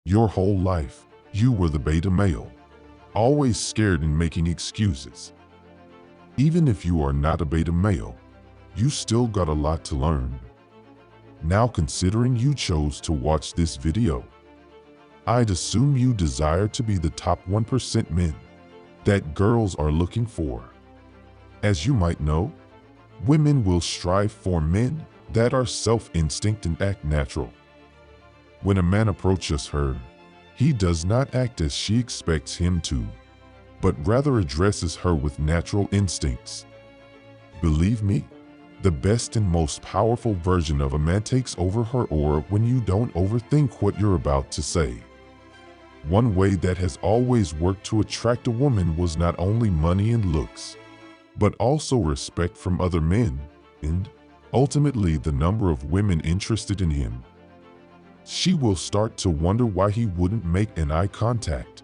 Your whole life, you were the beta male, always scared and making excuses. Even if you are not a beta male, you still got a lot to learn. Now, considering you chose to watch this video, I'd assume you desire to be the top 1% men that girls are looking for. As you might know, women will strive for men that are self-instinct and act natural. When a man approaches her, he does not act as she expects him to, but rather addresses her with natural instincts. Believe me, the best and most powerful version of a man takes over her aura when you don't overthink what you're about to say. One way that has always worked to attract a woman was not only money and looks, but also respect from other men, and, ultimately, the number of women interested in him. She will start to wonder why he wouldn't make an eye contact,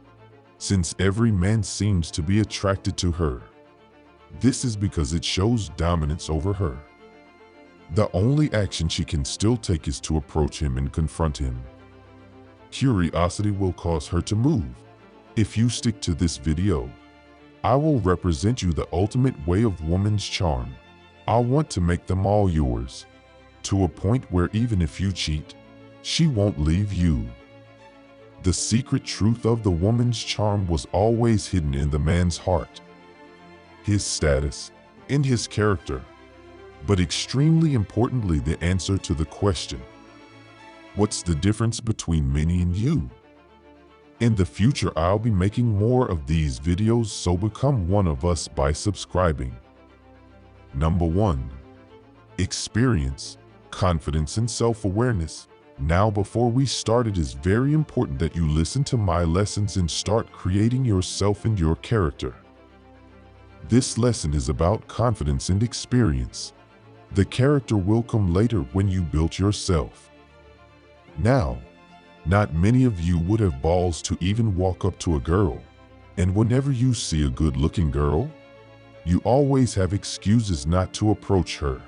since every man seems to be attracted to her. This is because it shows dominance over her. The only action she can still take is to approach him and confront him. Curiosity will cause her to move. If you stick to this video, I will represent you the ultimate way of woman's charm. I want to make them all yours, to a point where even if you cheat, she won't leave you. The secret truth of the woman's charm was always hidden in the man's heart, his status, and his character. But extremely importantly, the answer to the question, what's the difference between me and you? In the future, I'll be making more of these videos, so become one of us by subscribing. Number 1. Experience, confidence, and self-awareness. Now, before we start, it is very important that you listen to my lessons and start creating yourself and your character. This lesson is about confidence and experience. The character will come later when you build yourself. Now, not many of you would have balls to even walk up to a girl, and whenever you see a good-looking girl, you always have excuses not to approach her.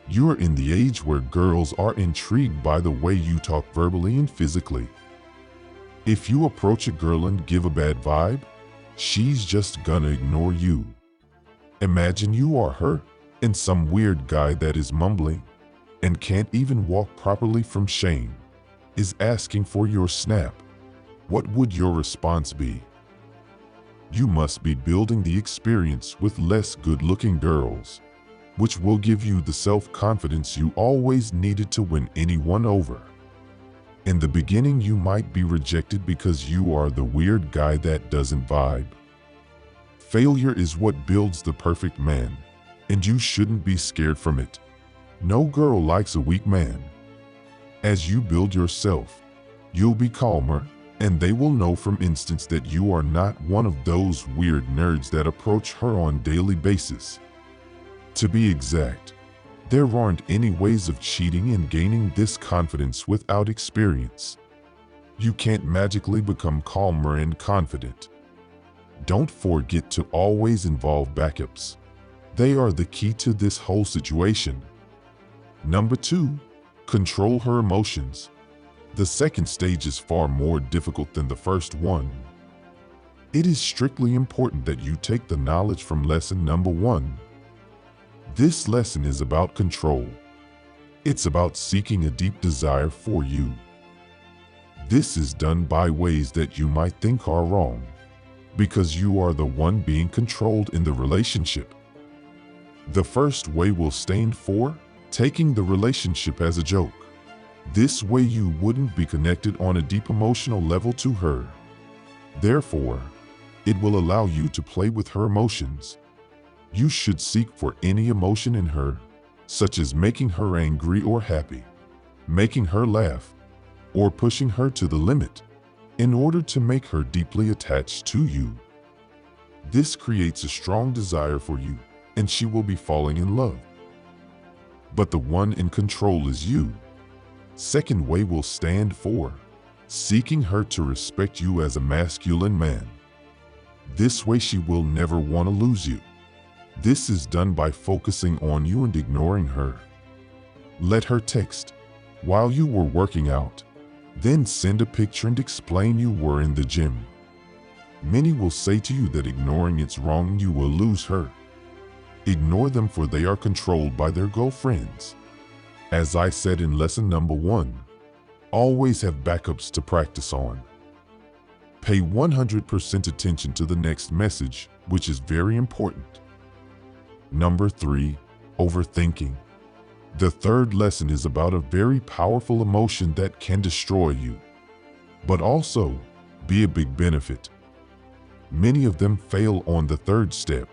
You are in the age where girls are intrigued by the way you talk verbally and physically. If you approach a girl and give a bad vibe, she's just gonna ignore you. Imagine you are her, and some weird guy that is mumbling and can't even walk properly from shame is asking for your snap. What would your response be? You must be building the experience with less good-looking girls, which will give you the self-confidence you always needed to win anyone over. In the beginning, you might be rejected because you are the weird guy that doesn't vibe. Failure is what builds the perfect man, and you shouldn't be scared from it. No girl likes a weak man. As you build yourself, you'll be calmer, and they will know from instance that you are not one of those weird nerds that approach her on a daily basis. To be exact, there aren't any ways of cheating and gaining this confidence without experience. You can't magically become calmer and confident. Don't forget to always involve backups. They are the key to this whole situation. Number 2, control her emotions. The second stage is far more difficult than the first one. It is strictly important that you take the knowledge from lesson number 1. This lesson is about control. It's about seeking a deep desire for you. This is done by ways that you might think are wrong, because you are the one being controlled in the relationship. The first way will stand for taking the relationship as a joke. This way you wouldn't be connected on a deep emotional level to her. Therefore, it will allow you to play with her emotions. You should seek for any emotion in her, such as making her angry or happy, making her laugh, or pushing her to the limit, in order to make her deeply attached to you. This creates a strong desire for you, and she will be falling in love. But the one in control is you. Second way will stand for seeking her to respect you as a masculine man. This way she will never want to lose you. This is done by focusing on you and ignoring her. Let her text while you were working out. Then send a picture and explain you were in the gym. Many will say to you that ignoring it's wrong and you will lose her. Ignore them, for they are controlled by their girlfriends. As I said in lesson number 1, always have backups to practice on. Pay 100% attention to the next message, which is very important. Number 3, overthinking. The third lesson is about a very powerful emotion that can destroy you, but also be a big benefit. Many of them fail on the third step.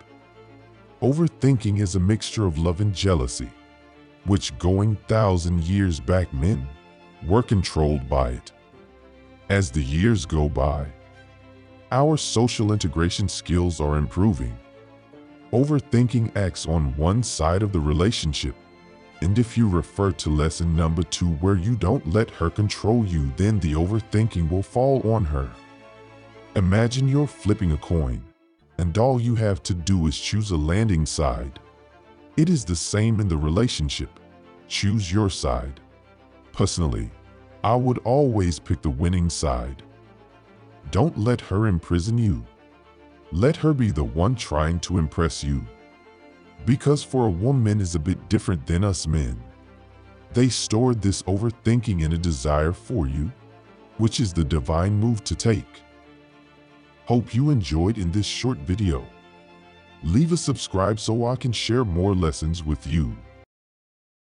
Overthinking is a mixture of love and jealousy, which going 1,000 years back men were controlled by it. As the years go by, our social integration skills are improving. Overthinking acts on one side of the relationship, and if you refer to lesson number 2 where you don't let her control you, then the overthinking will fall on her. Imagine you're flipping a coin, and all you have to do is choose a landing side. It is the same in the relationship. Choose your side. Personally, I would always pick the winning side. Don't let her imprison you. Let her be the one trying to impress you. Because for a woman is a bit different than us men. They stored this overthinking in a desire for you, which is the divine move to take. Hope you enjoyed in this short video. Leave a subscribe so I can share more lessons with you.